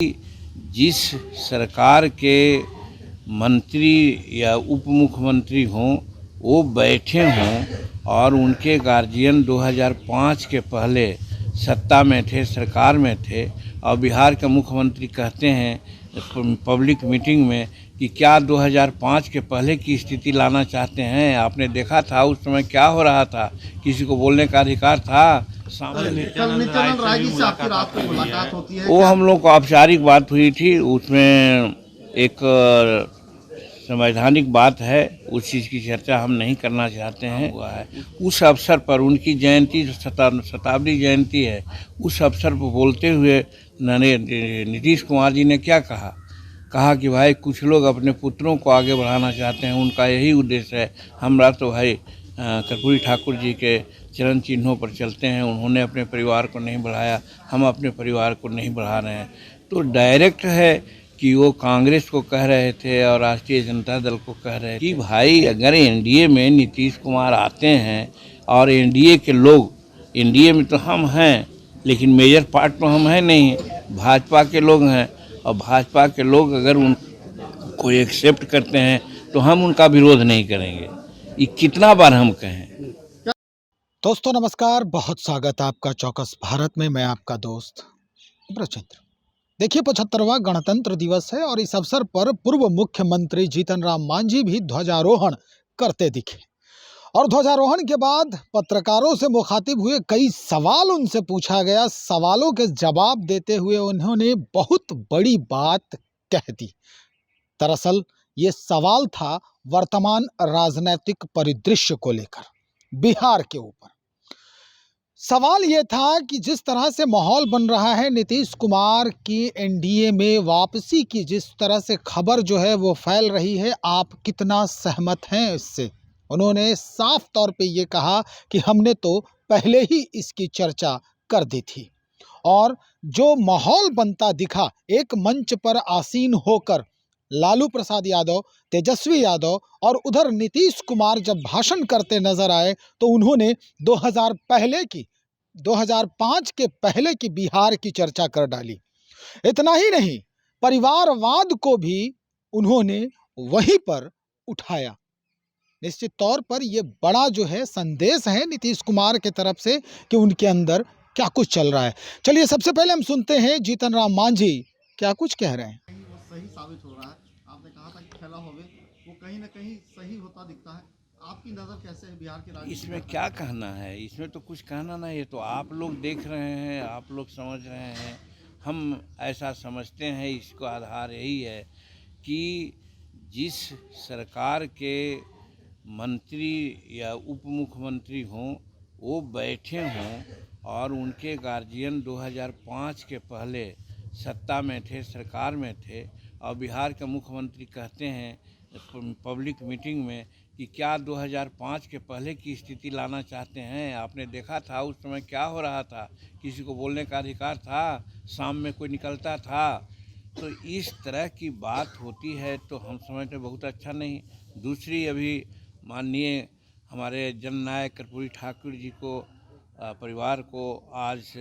जिस सरकार के मंत्री या उप मुख्यमंत्री हों वो बैठे हों और उनके गार्जियन 2005 के पहले सत्ता में थे, सरकार में थे, और बिहार के मुख्यमंत्री कहते हैं पब्लिक मीटिंग में कि क्या 2005 के पहले की स्थिति लाना चाहते हैं। आपने देखा था उस समय क्या हो रहा था, किसी को बोलने का अधिकार था। नित्यानंद राय जी से आपकी रात को मुलाकात होती है? वो हम लोग को औपचारिक बात हुई थी, उसमें एक संवैधानिक बात है, उस चीज़ की चर्चा हम नहीं करना चाहते हैं। हुआ है उस अवसर पर उनकी जयंती जो शताब्दी जयंती है, उस अवसर पर बोलते हुए नीतीश कुमार जी ने क्या कहा कि भाई कुछ लोग अपने पुत्रों को आगे बढ़ाना चाहते हैं, उनका यही उद्देश्य है। हमरा तो भाई कर्पूरी ठाकुर जी के चरण चिन्हों पर चलते हैं, उन्होंने अपने परिवार को नहीं बढ़ाया, हम अपने परिवार को नहीं बढ़ा रहे हैं। तो डायरेक्ट है कि वो कांग्रेस को कह रहे थे और राष्ट्रीय जनता दल को कह रहे थे कि भाई अगर एनडीए में नीतीश कुमार आते हैं और एनडीए के लोग, एनडीए में तो हम हैं लेकिन मेजर पार्ट तो हम हैं नहीं, भाजपा के लोग हैं, और भाजपा के लोग अगर उनको एक्सेप्ट करते हैं तो हम उनका विरोध नहीं करेंगे। ये कितना बार हम कहें। दोस्तों नमस्कार, बहुत स्वागत है आपका चौकस भारत में। मैं आपका दोस्त ब्रजेंद्र। देखिए 75वां गणतंत्र दिवस है और इस अवसर पर पूर्व मुख्यमंत्री जीतन राम मांझी भी ध्वजारोहण करते दिखे और ध्वजारोहण के बाद पत्रकारों से मुखातिब हुए, कई सवाल उनसे पूछा गया। सवालों के जवाब देते हुए उन्होंने बहुत बड़ी बात कह दी। दरअसल ये सवाल था वर्तमान राजनीतिक परिदृश्य को लेकर, बिहार के ऊपर। सवाल ये था कि जिस तरह से माहौल बन रहा है, नीतीश कुमार की एनडीए में वापसी की जिस तरह से खबर जो है वो फैल रही है, आप कितना सहमत हैं इससे? उन्होंने साफ तौर पे ये कहा कि हमने तो पहले ही इसकी चर्चा कर दी थी। और जो माहौल बनता दिखा, एक मंच पर आसीन होकर लालू प्रसाद यादव, तेजस्वी यादव और उधर नीतीश कुमार जब भाषण करते नजर आए तो उन्होंने 2005 के पहले की बिहार की चर्चा कर डाली। इतना ही नहीं, परिवारवाद को भी उन्होंने वहीं पर उठाया। निश्चित तौर पर यह बड़ा जो है संदेश है नीतीश कुमार की तरफ से कि उनके अंदर क्या कुछ चल रहा है। चलिए सबसे पहले हम सुनते हैं जीतन राम मांझी क्या कुछ कह रहे हैं। वो सही साबित हो रहा है। आपने कहा था कि खेला होवे, वो कहीं ना कहीं सही होता दिखता है। आपकी नज़र कैसे है बिहार की राजनीति? इसमें क्या कहना है, इसमें तो कुछ कहना नहीं है। तो आप लोग देख रहे हैं, आप लोग समझ रहे हैं, हम ऐसा समझते हैं। इसको आधार यही है कि जिस सरकार के मंत्री या उप मुख्यमंत्री हों वो बैठे हों और उनके गार्जियन 2005 के पहले सत्ता में थे, सरकार में थे, और बिहार के मुख्यमंत्री कहते हैं पब्लिक मीटिंग में कि क्या 2005 के पहले की स्थिति लाना चाहते हैं। आपने देखा था उस समय क्या हो रहा था, किसी को बोलने का अधिकार था, शाम में कोई निकलता था। तो इस तरह की बात होती है तो हम समझते बहुत अच्छा नहीं। दूसरी, अभी माननीय हमारे जननायक कर्पूरी ठाकुर जी को परिवार को आज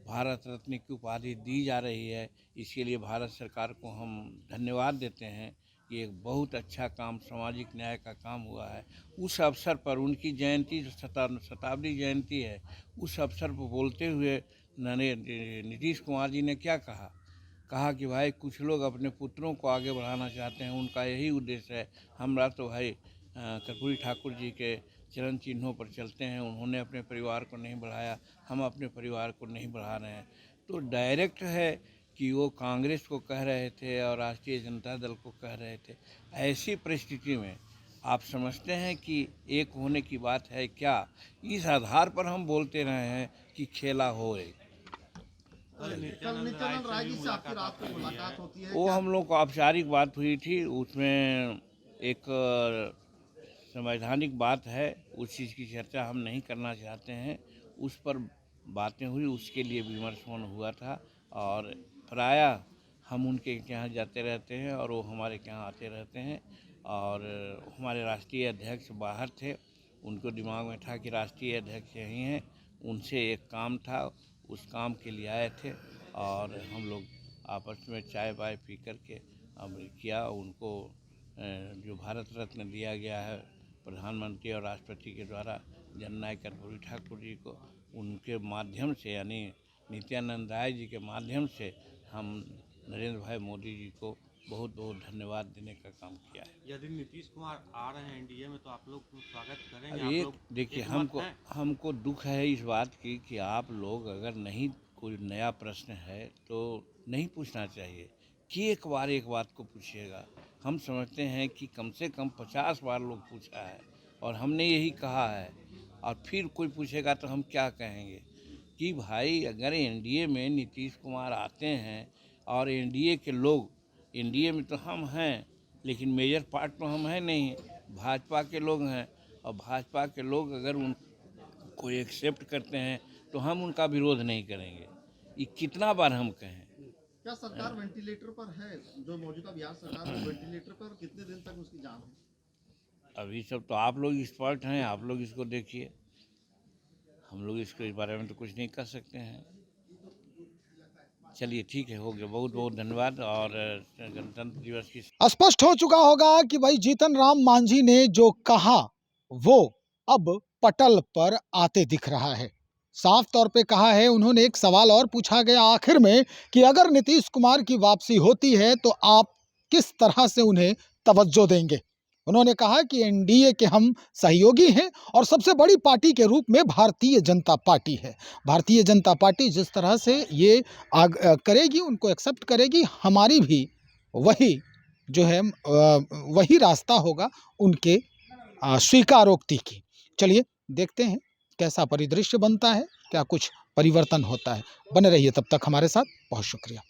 भारत रत्न की उपाधि दी जा रही है। इसके लिए भारत सरकार को हम धन्यवाद देते हैं कि एक बहुत अच्छा काम, सामाजिक न्याय का काम हुआ है। उस अवसर पर उनकी जयंती जो शताब्दी जयंती है, उस अवसर पर बोलते हुए नीतीश कुमार जी ने क्या कहा कि भाई कुछ लोग अपने पुत्रों को आगे बढ़ाना चाहते हैं, उनका यही उद्देश्य है। हमरा तो भाई कर्पूरी ठाकुर जी के चरण चिन्हों पर चलते हैं, उन्होंने अपने परिवार को नहीं बढ़ाया, हम अपने परिवार को नहीं बढ़ा रहे हैं। तो डायरेक्ट है कि वो कांग्रेस को कह रहे थे और राष्ट्रीय जनता दल को कह रहे थे। ऐसी परिस्थिति में आप समझते हैं कि एक होने की बात है क्या? इस आधार पर हम बोलते रहे हैं कि खेला हो। नित्यानंद राय जी से आपकी रात को मुलाकात होती है? वो हम लोग को औपचारिक बात हुई थी, उसमें एक संवैधानिक बात है, उस चीज़ की चर्चा हम नहीं करना चाहते हैं। उस पर बातें हुई, उसके लिए विमर्श हुआ था, और प्रायः हम उनके यहाँ जाते रहते हैं और वो हमारे यहाँ आते रहते हैं। और हमारे राष्ट्रीय अध्यक्ष बाहर थे, उनको दिमाग में था कि राष्ट्रीय अध्यक्ष यहीं हैं, उनसे एक काम था, उस काम के लिए आए थे और हम लोग आपस में चाय वाय पी करके अब किया। उनको जो भारत रत्न दिया गया है प्रधानमंत्री और राष्ट्रपति के द्वारा, जननायक कर्पूरी ठाकुर जी को, उनके माध्यम से यानी नित्यानंद राय जी के माध्यम से हम नरेंद्र भाई मोदी जी को बहुत बहुत धन्यवाद देने का काम किया है। यदि नीतीश कुमार आ रहे हैं एनडीए में तो आप लोग स्वागत करेंगे? अब आप एक लोग देखिए, एक मत हैं? हमको दुख है इस बात की कि आप लोग अगर नहीं, कोई नया प्रश्न है तो नहीं पूछना चाहिए कि एक बात को पूछिएगा। हम समझते हैं कि कम से कम 50 बार लोग पूछा है और हमने यही कहा है, और फिर कोई पूछेगा तो हम क्या कहेंगे कि भाई अगर एनडीए में नीतीश कुमार आते हैं और एनडीए के लोग, एनडीए में तो हम हैं लेकिन मेजर पार्ट तो हम हैं नहीं, भाजपा के लोग हैं, और भाजपा के लोग अगर उनको एक्सेप्ट करते हैं तो हम उनका विरोध नहीं करेंगे। ये कितना बार हम कहें। क्या सरकार वेंटिलेटर पर है? जो मौजूदा बिहार सरकार है वेंटिलेटर पर, कितने दिन तक उसकी जान है? अभी सब तो आप लोग एक्सपर्ट हैं, आप लोग इसको देखिए। हम लोग इसको इस बारे में तो कुछ नहीं कर सकते हैं। चलिए ठीक है, हो गया। बहुत बहुत धन्यवाद। और गणतंत्र दिवस की स्पष्ट हो चुका होगा कि भाई जीतन राम मांझी ने जो कहा वो अब पटल पर आते दिख रहा है। साफ तौर पे कहा है उन्होंने। एक सवाल और पूछा गया आखिर में कि अगर नीतीश कुमार की वापसी होती है तो आप किस तरह से उन्हें तवज्जो देंगे। उन्होंने कहा कि एनडीए के हम सहयोगी हैं और सबसे बड़ी पार्टी के रूप में भारतीय जनता पार्टी है। भारतीय जनता पार्टी जिस तरह से ये करेगी, उनको एक्सेप्ट करेगी, हमारी भी वही जो है वही रास्ता होगा उनके स्वीकारोक्ति की। चलिए देखते हैं कैसा परिदृश्य बनता है, क्या कुछ परिवर्तन होता है। बने रहिए तब तक हमारे साथ। बहुत शुक्रिया।